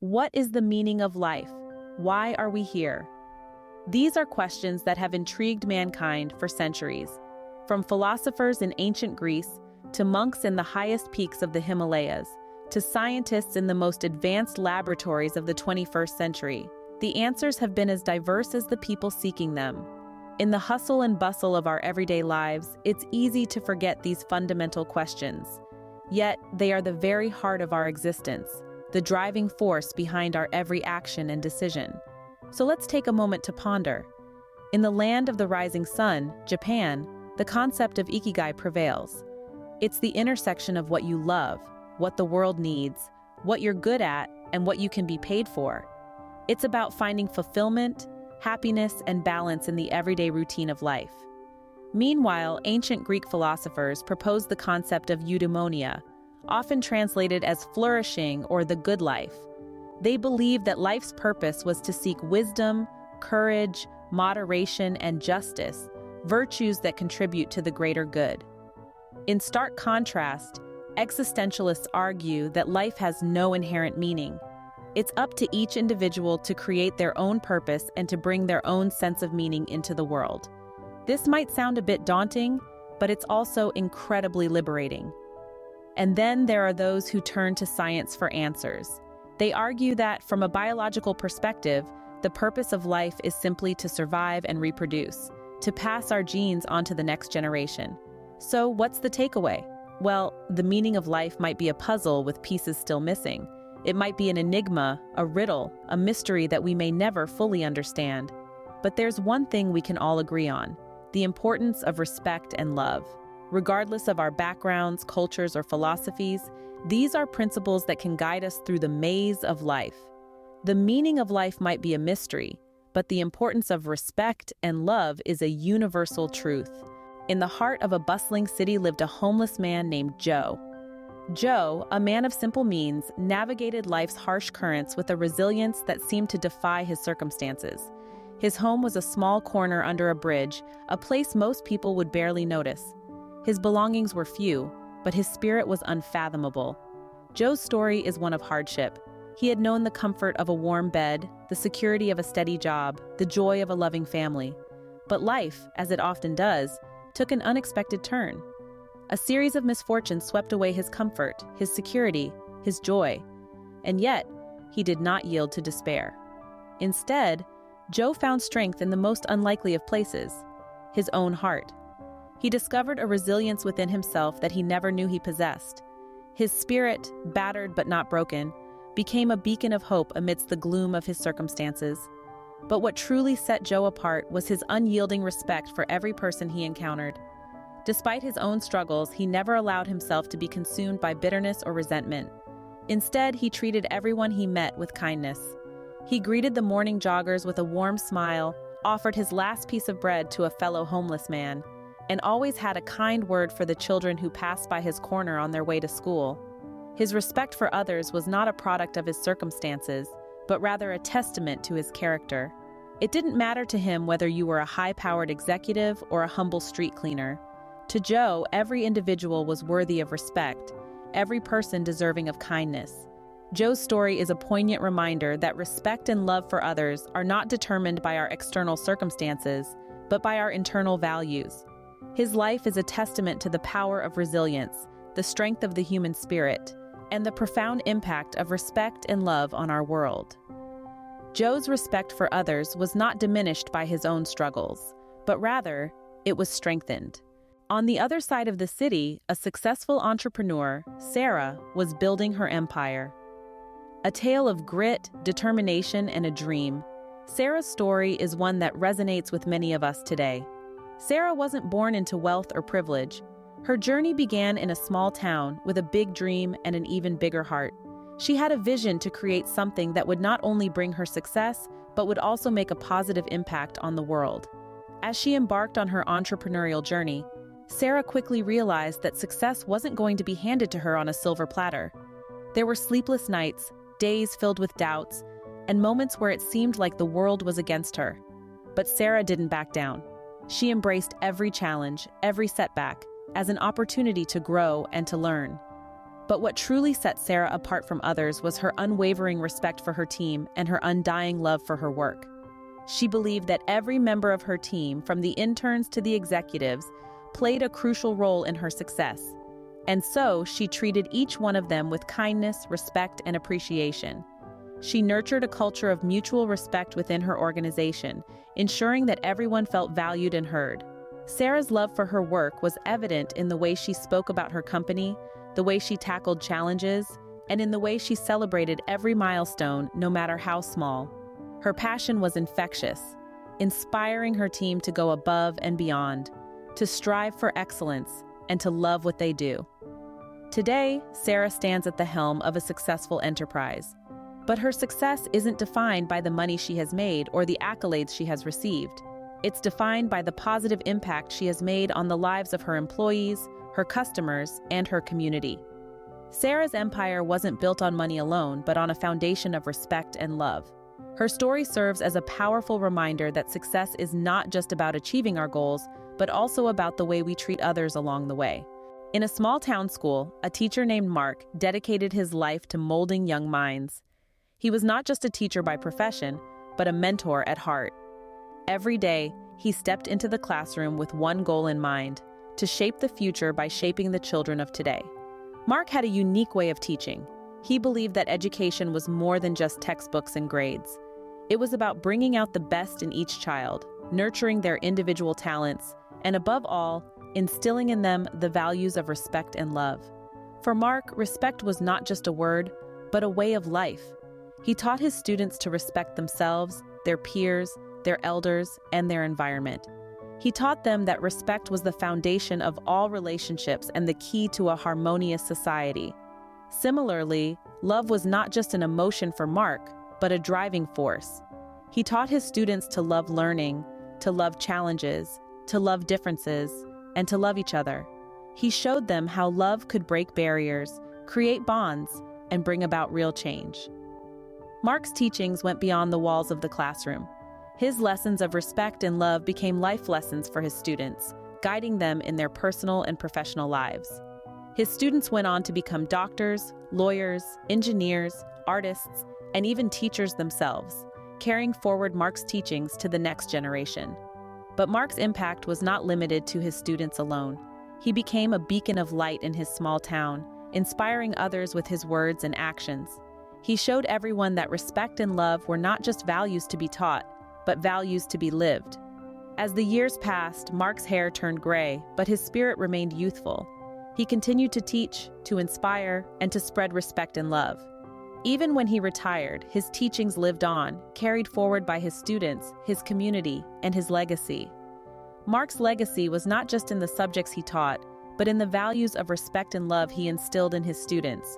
What is the meaning of life? Why are we here? These are questions that have intrigued mankind for centuries, from philosophers in ancient Greece to monks in the highest peaks of the Himalayas, to scientists in the most advanced laboratories of the 21st century. The answers have been as diverse as the people seeking them. In the hustle and bustle of our everyday lives, it's easy to forget these fundamental questions. Yet, they are the very heart of our existence, the driving force behind our every action and decision. So let's take a moment to ponder. In the land of the rising sun, Japan, the concept of ikigai prevails. It's the intersection of what you love, what the world needs, what you're good at, and what you can be paid for. It's about finding fulfillment, happiness, and balance in the everyday routine of life. Meanwhile, ancient Greek philosophers proposed the concept of eudaimonia, often translated as flourishing or the good life. They believed that life's purpose was to seek wisdom, courage, moderation, and justice, virtues that contribute to the greater good. In stark contrast, existentialists argue that life has no inherent meaning. It's up to each individual to create their own purpose and to bring their own sense of meaning into the world. This might sound a bit daunting, but it's also incredibly liberating. And then there are those who turn to science for answers. They argue that, from a biological perspective, the purpose of life is simply to survive and reproduce, to pass our genes on to the next generation. So what's the takeaway? Well, the meaning of life might be a puzzle with pieces still missing. It might be an enigma, a riddle, a mystery that we may never fully understand. But there's one thing we can all agree on: the importance of respect and love. Regardless of our backgrounds, cultures, or philosophies, these are principles that can guide us through the maze of life. The meaning of life might be a mystery, but the importance of respect and love is a universal truth. In the heart of a bustling city lived a homeless man named Joe. Joe, a man of simple means, navigated life's harsh currents with a resilience that seemed to defy his circumstances. His home was a small corner under a bridge, a place most people would barely notice. His belongings were few, but his spirit was unfathomable. Joe's story is one of hardship. He had known the comfort of a warm bed, the security of a steady job, the joy of a loving family. But life, as it often does, took an unexpected turn. A series of misfortunes swept away his comfort, his security, his joy. And yet, he did not yield to despair. Instead, Joe found strength in the most unlikely of places: his own heart. He discovered a resilience within himself that he never knew he possessed. His spirit, battered but not broken, became a beacon of hope amidst the gloom of his circumstances. But what truly set Joe apart was his unyielding respect for every person he encountered. Despite his own struggles, he never allowed himself to be consumed by bitterness or resentment. Instead, he treated everyone he met with kindness. He greeted the morning joggers with a warm smile, offered his last piece of bread to a fellow homeless man, and always had a kind word for the children who passed by his corner on their way to school. His respect for others was not a product of his circumstances, but rather a testament to his character. It didn't matter to him whether you were a high-powered executive or a humble street cleaner. To Joe, every individual was worthy of respect, every person deserving of kindness. Joe's story is a poignant reminder that respect and love for others are not determined by our external circumstances, but by our internal values. His life is a testament to the power of resilience, the strength of the human spirit, and the profound impact of respect and love on our world. Joe's respect for others was not diminished by his own struggles, but rather, it was strengthened. On the other side of the city, a successful entrepreneur, Sarah, was building her empire. A tale of grit, determination, and a dream. Sarah's story is one that resonates with many of us today. Sarah wasn't born into wealth or privilege. Her journey began in a small town with a big dream and an even bigger heart. She had a vision to create something that would not only bring her success, but would also make a positive impact on the world. As she embarked on her entrepreneurial journey, Sarah quickly realized that success wasn't going to be handed to her on a silver platter. There were sleepless nights, days filled with doubts, and moments where it seemed like the world was against her. But Sarah didn't back down. She embraced every challenge, every setback, as an opportunity to grow and to learn. But what truly set Sarah apart from others was her unwavering respect for her team and her undying love for her work. She believed that every member of her team, from the interns to the executives, played a crucial role in her success. And so, she treated each one of them with kindness, respect, and appreciation. She nurtured a culture of mutual respect within her organization, ensuring that everyone felt valued and heard. Sarah's love for her work was evident in the way she spoke about her company, the way she tackled challenges, and in the way she celebrated every milestone, no matter how small. Her passion was infectious, inspiring her team to go above and beyond, to strive for excellence, and to love what they do. Today, Sarah stands at the helm of a successful enterprise. But her success isn't defined by the money she has made or the accolades she has received. It's defined by the positive impact she has made on the lives of her employees, her customers, and her community. Sarah's empire wasn't built on money alone, but on a foundation of respect and love. Her story serves as a powerful reminder that success is not just about achieving our goals, but also about the way we treat others along the way. In a small town school, a teacher named Mark dedicated his life to molding young minds. He was not just a teacher by profession, but a mentor at heart. Every day, he stepped into the classroom with one goal in mind: to shape the future by shaping the children of today. Mark had a unique way of teaching. He believed that education was more than just textbooks and grades. It was about bringing out the best in each child, nurturing their individual talents, and above all, instilling in them the values of respect and love. For Mark, respect was not just a word, but a way of life. He taught his students to respect themselves, their peers, their elders, and their environment. He taught them that respect was the foundation of all relationships and the key to a harmonious society. Similarly, love was not just an emotion for Mark, but a driving force. He taught his students to love learning, to love challenges, to love differences, and to love each other. He showed them how love could break barriers, create bonds, and bring about real change. Mark's teachings went beyond the walls of the classroom. His lessons of respect and love became life lessons for his students, guiding them in their personal and professional lives. His students went on to become doctors, lawyers, engineers, artists, and even teachers themselves, carrying forward Mark's teachings to the next generation. But Mark's impact was not limited to his students alone. He became a beacon of light in his small town, inspiring others with his words and actions. He showed everyone that respect and love were not just values to be taught, but values to be lived. As the years passed, Mark's hair turned gray, but his spirit remained youthful. He continued to teach, to inspire, and to spread respect and love. Even when he retired, his teachings lived on, carried forward by his students, his community, and his legacy. Mark's legacy was not just in the subjects he taught, but in the values of respect and love he instilled in his students.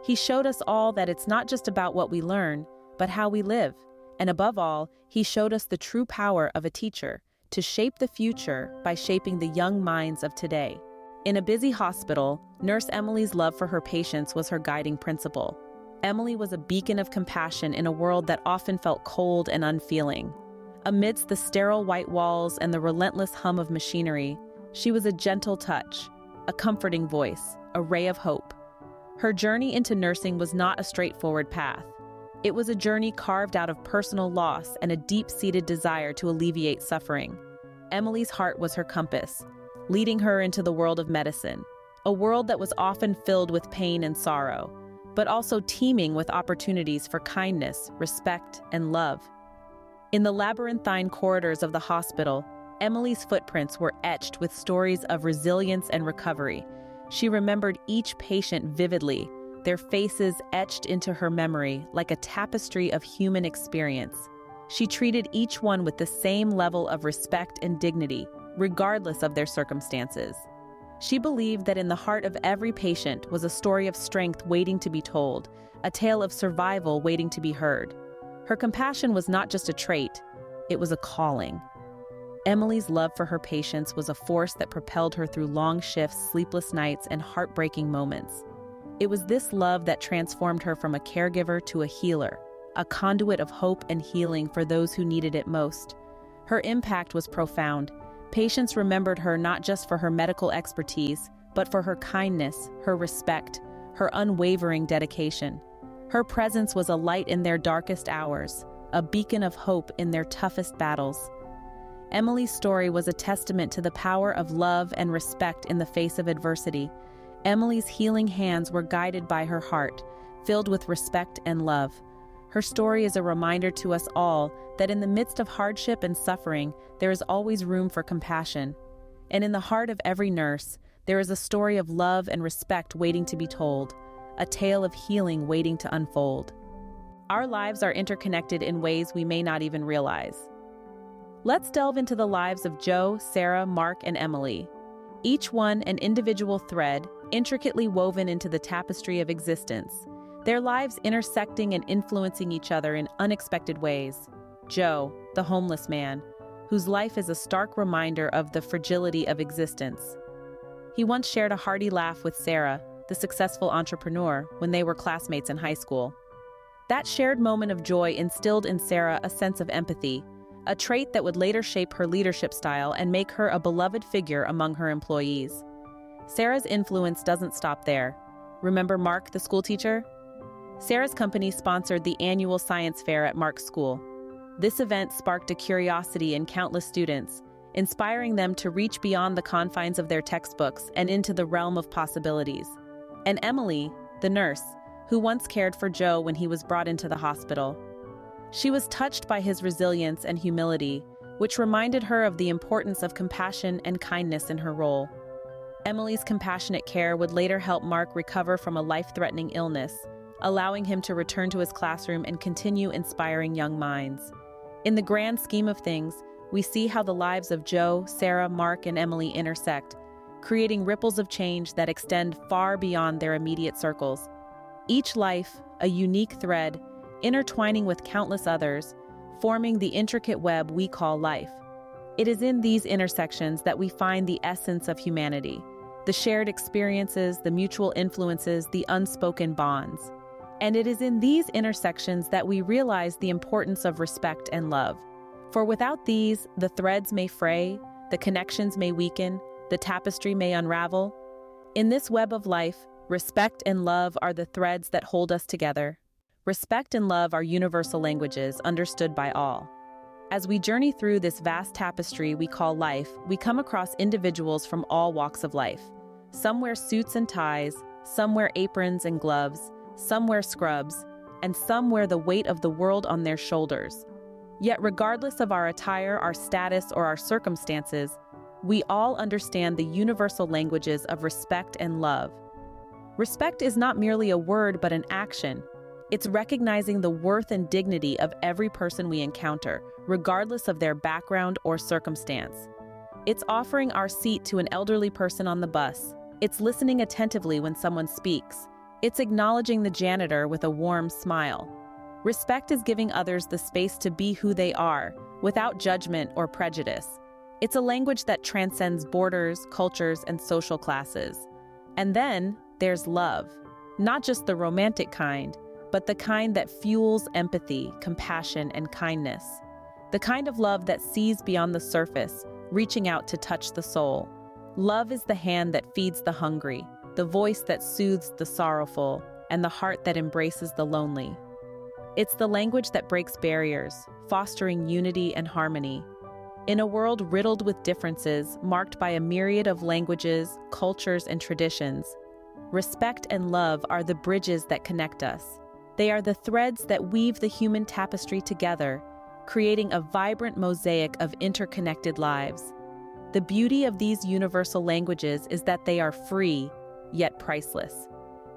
He showed us all that it's not just about what we learn, but how we live. And above all, he showed us the true power of a teacher, to shape the future by shaping the young minds of today. In a busy hospital, Nurse Emily's love for her patients was her guiding principle. Emily was a beacon of compassion in a world that often felt cold and unfeeling. Amidst the sterile white walls and the relentless hum of machinery, she was a gentle touch, a comforting voice, a ray of hope. Her journey into nursing was not a straightforward path. It was a journey carved out of personal loss and a deep-seated desire to alleviate suffering. Emily's heart was her compass, leading her into the world of medicine, a world that was often filled with pain and sorrow, but also teeming with opportunities for kindness, respect, and love. In the labyrinthine corridors of the hospital, Emily's footprints were etched with stories of resilience and recovery. She remembered each patient vividly, their faces etched into her memory like a tapestry of human experience. She treated each one with the same level of respect and dignity, regardless of their circumstances. She believed that in the heart of every patient was a story of strength waiting to be told, a tale of survival waiting to be heard. Her compassion was not just a trait, it was a calling. Emily's love for her patients was a force that propelled her through long shifts, sleepless nights, and heartbreaking moments. It was this love that transformed her from a caregiver to a healer, a conduit of hope and healing for those who needed it most. Her impact was profound. Patients remembered her not just for her medical expertise, but for her kindness, her respect, her unwavering dedication. Her presence was a light in their darkest hours, a beacon of hope in their toughest battles. Emily's story was a testament to the power of love and respect in the face of adversity. Emily's healing hands were guided by her heart, filled with respect and love. Her story is a reminder to us all that in the midst of hardship and suffering, there is always room for compassion. And in the heart of every nurse, there is a story of love and respect waiting to be told, a tale of healing waiting to unfold. Our lives are interconnected in ways we may not even realize. Let's delve into the lives of Joe, Sarah, Mark, and Emily. Each one an individual thread, intricately woven into the tapestry of existence, their lives intersecting and influencing each other in unexpected ways. Joe, the homeless man, whose life is a stark reminder of the fragility of existence. He once shared a hearty laugh with Sarah, the successful entrepreneur, when they were classmates in high school. That shared moment of joy instilled in Sarah a sense of empathy, a trait that would later shape her leadership style and make her a beloved figure among her employees. Sarah's influence doesn't stop there. Remember Mark, the schoolteacher? Sarah's company sponsored the annual science fair at Mark's school. This event sparked a curiosity in countless students, inspiring them to reach beyond the confines of their textbooks and into the realm of possibilities. And Emily, the nurse, who once cared for Joe when he was brought into the hospital. She was touched by his resilience and humility, which reminded her of the importance of compassion and kindness in her role. Emily's compassionate care would later help Mark recover from a life-threatening illness, allowing him to return to his classroom and continue inspiring young minds. In the grand scheme of things, we see how the lives of Joe, Sarah, Mark, and Emily intersect, creating ripples of change that extend far beyond their immediate circles. Each life, a unique thread, intertwining with countless others, forming the intricate web we call life. It is in these intersections that we find the essence of humanity, the shared experiences, the mutual influences, the unspoken bonds. And it is in these intersections that we realize the importance of respect and love. For without these, the threads may fray, the connections may weaken, the tapestry may unravel. In this web of life, respect and love are the threads that hold us together. Respect and love are universal languages understood by all. As we journey through this vast tapestry we call life, we come across individuals from all walks of life. Some wear suits and ties, some wear aprons and gloves, some wear scrubs, and some wear the weight of the world on their shoulders. Yet regardless of our attire, our status, or our circumstances, we all understand the universal languages of respect and love. Respect is not merely a word but an action. It's recognizing the worth and dignity of every person we encounter, regardless of their background or circumstance. It's offering our seat to an elderly person on the bus. It's listening attentively when someone speaks. It's acknowledging the janitor with a warm smile. Respect is giving others the space to be who they are, without judgment or prejudice. It's a language that transcends borders, cultures, and social classes. And then there's love. Not just the romantic kind, but the kind that fuels empathy, compassion, and kindness. The kind of love that sees beyond the surface, reaching out to touch the soul. Love is the hand that feeds the hungry, the voice that soothes the sorrowful, and the heart that embraces the lonely. It's the language that breaks barriers, fostering unity and harmony. In a world riddled with differences, marked by a myriad of languages, cultures, and traditions, respect and love are the bridges that connect us. They are the threads that weave the human tapestry together, creating a vibrant mosaic of interconnected lives. The beauty of these universal languages is that they are free, yet priceless.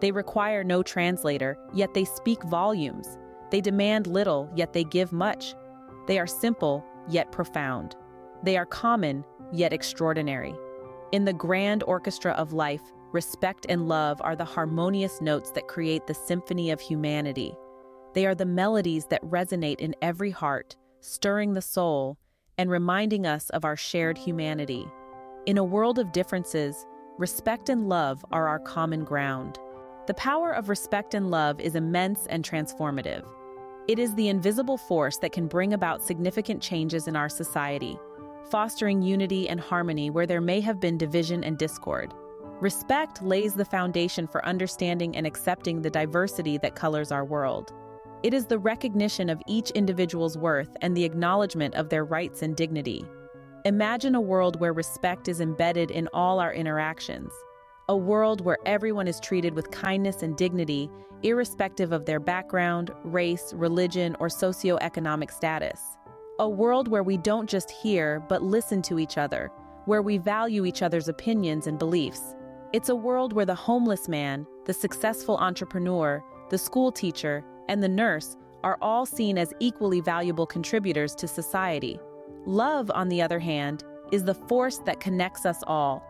They require no translator, yet they speak volumes. They demand little, yet they give much. They are simple, yet profound. They are common, yet extraordinary. In the grand orchestra of life, respect and love are the harmonious notes that create the symphony of humanity. They are the melodies that resonate in every heart, stirring the soul, and reminding us of our shared humanity. In a world of differences, respect and love are our common ground. The power of respect and love is immense and transformative. It is the invisible force that can bring about significant changes in our society, fostering unity and harmony where there may have been division and discord. Respect lays the foundation for understanding and accepting the diversity that colors our world. It is the recognition of each individual's worth and the acknowledgement of their rights and dignity. Imagine a world where respect is embedded in all our interactions. A world where everyone is treated with kindness and dignity, irrespective of their background, race, religion, or socioeconomic status. A world where we don't just hear, but listen to each other, where we value each other's opinions and beliefs. It's a world where the homeless man, the successful entrepreneur, the school teacher, and the nurse are all seen as equally valuable contributors to society. Love, on the other hand, is the force that connects us all.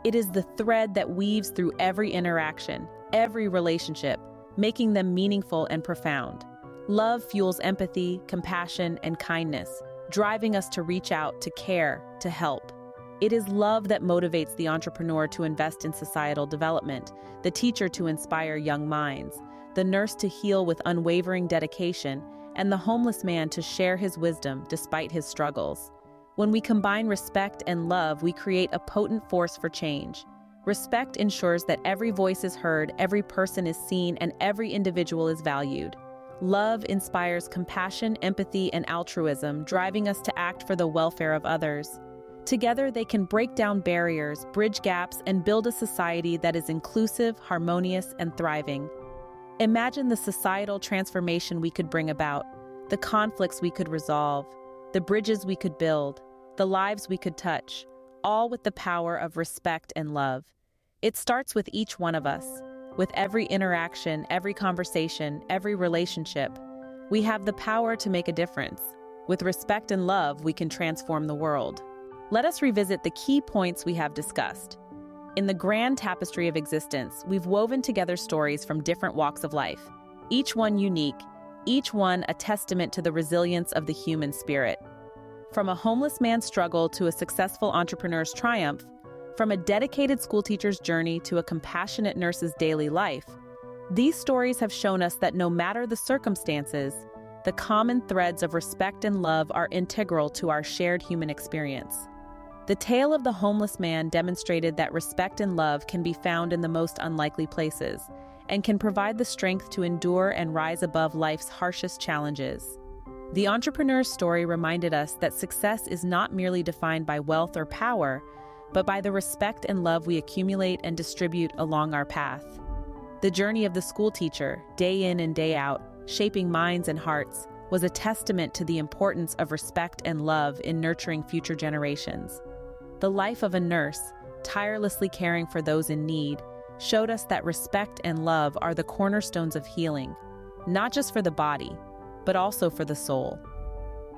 It is the thread that weaves through every interaction, every relationship, making them meaningful and profound. Love fuels empathy, compassion, and kindness, driving us to reach out, to care, to help. It is love that motivates the entrepreneur to invest in societal development, the teacher to inspire young minds, the nurse to heal with unwavering dedication, and the homeless man to share his wisdom despite his struggles. When we combine respect and love, we create a potent force for change. Respect ensures that every voice is heard, every person is seen, and every individual is valued. Love inspires compassion, empathy, and altruism, driving us to act for the welfare of others. Together, they can break down barriers, bridge gaps, and build a society that is inclusive, harmonious, and thriving. Imagine the societal transformation we could bring about, the conflicts we could resolve, the bridges we could build, the lives we could touch, all with the power of respect and love. It starts with each one of us. With every interaction, every conversation, every relationship, we have the power to make a difference. With respect and love, we can transform the world. Let us revisit the key points we have discussed. In the grand tapestry of existence, we've woven together stories from different walks of life, each one unique, each one a testament to the resilience of the human spirit. From a homeless man's struggle to a successful entrepreneur's triumph, from a dedicated schoolteacher's journey to a compassionate nurse's daily life, these stories have shown us that no matter the circumstances, the common threads of respect and love are integral to our shared human experience. The tale of the homeless man demonstrated that respect and love can be found in the most unlikely places and can provide the strength to endure and rise above life's harshest challenges. The entrepreneur's story reminded us that success is not merely defined by wealth or power, but by the respect and love we accumulate and distribute along our path. The journey of the schoolteacher, day in and day out, shaping minds and hearts, was a testament to the importance of respect and love in nurturing future generations. The life of a nurse, tirelessly caring for those in need, showed us that respect and love are the cornerstones of healing, not just for the body, but also for the soul.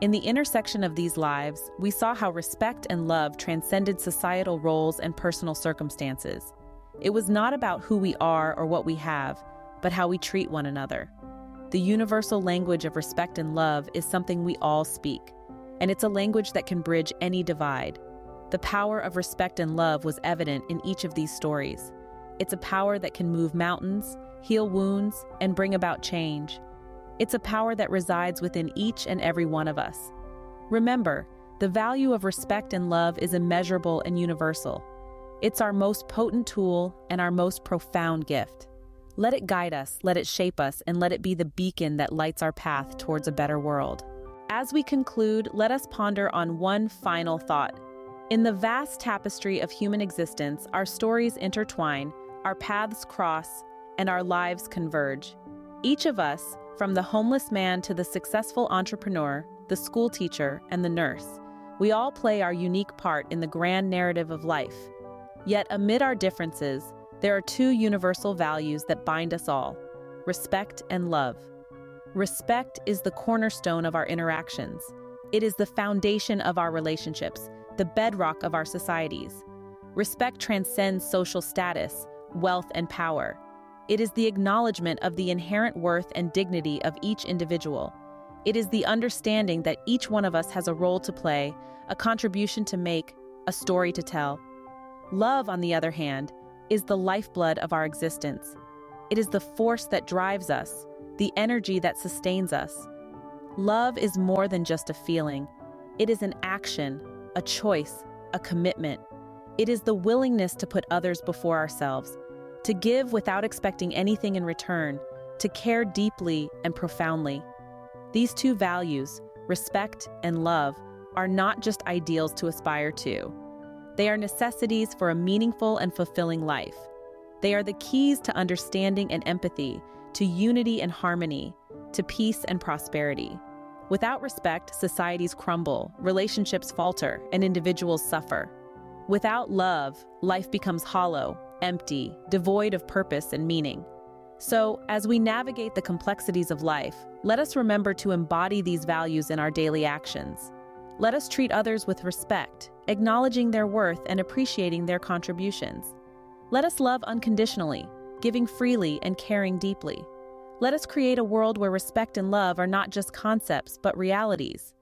In the intersection of these lives, we saw how respect and love transcended societal roles and personal circumstances. It was not about who we are or what we have, but how we treat one another. The universal language of respect and love is something we all speak, and it's a language that can bridge any divide. The power of respect and love was evident in each of these stories. It's a power that can move mountains, heal wounds, and bring about change. It's a power that resides within each and every one of us. Remember, the value of respect and love is immeasurable and universal. It's our most potent tool and our most profound gift. Let it guide us, let it shape us, and let it be the beacon that lights our path towards a better world. As we conclude, let us ponder on one final thought. In the vast tapestry of human existence, our stories intertwine, our paths cross, and our lives converge. Each of us, from the homeless man to the successful entrepreneur, the school teacher, and the nurse, we all play our unique part in the grand narrative of life. Yet amid our differences, there are two universal values that bind us all: respect and love. Respect is the cornerstone of our interactions. It is the foundation of our relationships, the bedrock of our societies. Respect transcends social status, wealth, and power. It is the acknowledgement of the inherent worth and dignity of each individual. It is the understanding that each one of us has a role to play, a contribution to make, a story to tell. Love, on the other hand, is the lifeblood of our existence. It is the force that drives us, the energy that sustains us. Love is more than just a feeling. It is an action, a choice, a commitment. It is the willingness to put others before ourselves, to give without expecting anything in return, to care deeply and profoundly. These two values, respect and love, are not just ideals to aspire to. They are necessities for a meaningful and fulfilling life. They are the keys to understanding and empathy, to unity and harmony, to peace and prosperity. Without respect, societies crumble, relationships falter, and individuals suffer. Without love, life becomes hollow, empty, devoid of purpose and meaning. So, as we navigate the complexities of life, let us remember to embody these values in our daily actions. Let us treat others with respect, acknowledging their worth and appreciating their contributions. Let us love unconditionally, giving freely and caring deeply. Let us create a world where respect and love are not just concepts, but realities.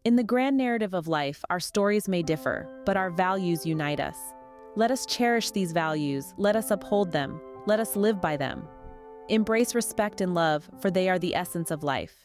In the grand narrative of life, our stories may differ, but our values unite us. Let us cherish these values, let us uphold them, let us live by them. Embrace respect and love, for they are the essence of life.